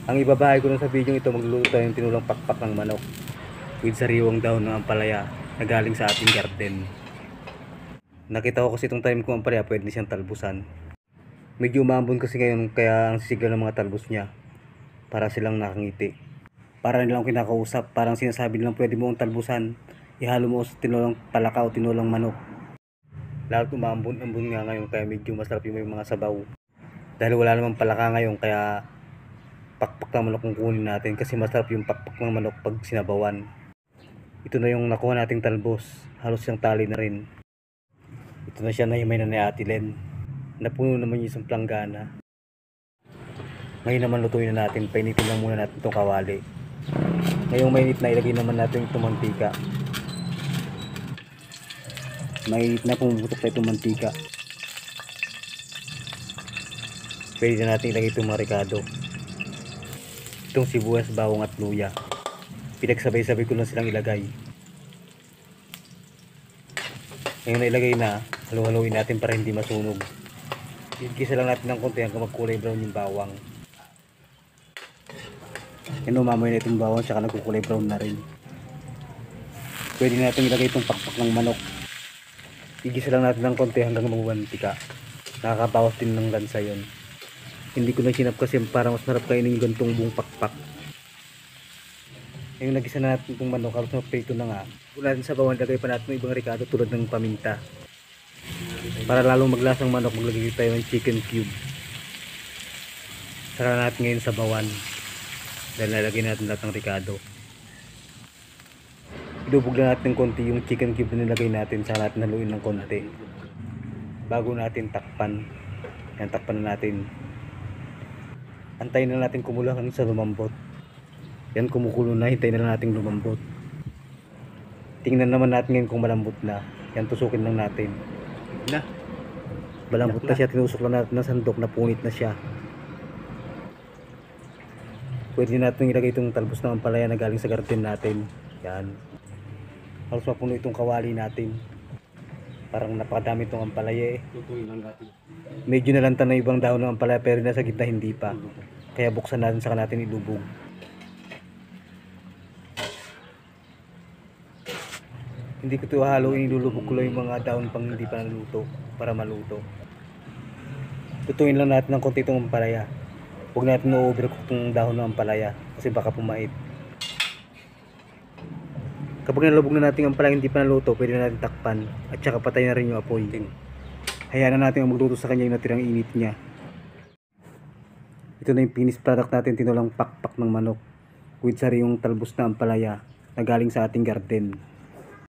Ang ibabahay ko nun sa video ito, magluluto tayo ng tinulang pakpak ng manok with sariwang daon ng ampalaya na galing sa ating garden. Nakita ko kasi itong tanim ko ampalaya, pwede siyang talbusan. Medyo umambon kasi ngayon, kaya ang sisigla ng mga talbos niya para silang nakangiti. Para nilang kinakausap, parang sinasabi nilang pwede mo ang talbusan, ihalo mo sa tinulang palaka o tinulang manok. Lalo't umambon-ambon nga ngayon, kaya medyo masarap yung may mga sabaw. Dahil wala namang palaka ngayon, kaya pakpak ng manok kung kunin natin, kasi masarap yung pakpak ng manok pag sinabawan. Ito na yung nakuha nating talbos, halos yung tali na rin. Ito na siya, nahimay na ni Ate Len. Napuno naman yung isang planggana. Ngayon naman lutuin na natin, painitin lang muna natin itong kawali. Ngayong mainit na, ilagay naman natin itong mantika. Mainit na, pumuputok na itong mantika. Pwede na natin ilagay itong marikado, itong sibuyas, bawang at luya. Pinagsabay-sabay ko lang silang ilagay. Ngayon na ilagay na, halu-haluin natin para hindi masunog. Igisa lang natin ng konti hanggang magkulay brown yung bawang. Yan, umamoy na itong bawang, tsaka nagkukulay brown na rin. Pwede natin ilagay itong pakpak ng manok. Igisa lang natin ng konti hanggang magmantika. Nakakabawas din ng lansa yun. Hindi ko na sinap kasi parang mas sarap kainin yung gantong buong pakpak. Ngayon nagisa na natin itong manok, halos magprito na nga. Kung natin sa bawang, lagay pa natin ng ibang ricado tulad ng paminta. Para lalong maglasang manok, maglagay tayo ng chicken cube. Saka natin ngayon sa bawan, dahil nalagay natin lahat ng ricado. Ilubog lang natin ng konti yung chicken cube na nilagay natin, saka natin haluin ng konti bago natin takpan. Yan, takpan na natin. Antayin na natin kumulo hanggang sa lumambot. Yan, kumukulo na, hintayin na lang natin lumambot. Tingnan naman natin ngayon kung malambot na. Yan, tusukin lang natin. Na, malambot na siya, tinusok lang natin ng sandok, na punit na siya. Pwede natin ilagay itong talbos ng ampalaya na galing sa garden natin. Yan, halos mapuno itong kawali natin. Parang napakadami itong ampalaya eh. Medyo nalantan na ibang dahon ng ampalaya, pero nasa gitna hindi pa. Kaya buksan natin, saka natin ilubog. Hindi ko ito haluin, ilulubog ko lang yung mga dahon pang hindi pa naluto para maluto. Tutuin lang natin ng konti itong ampalaya. Huwag natin na-overcook itong dahon ng ampalaya kasi baka pumait. Kapag nalubog na natin ang ampalaya hindi pa naluto, pwede na natin takpan at saka patay na rin yung apoy. Hayaan na natin ang magluto sa kanya yung natirang init niya. Ito na yung finished product natin, tinulang pakpak ng manok with sariwang talbos na ampalaya na galing sa ating garden.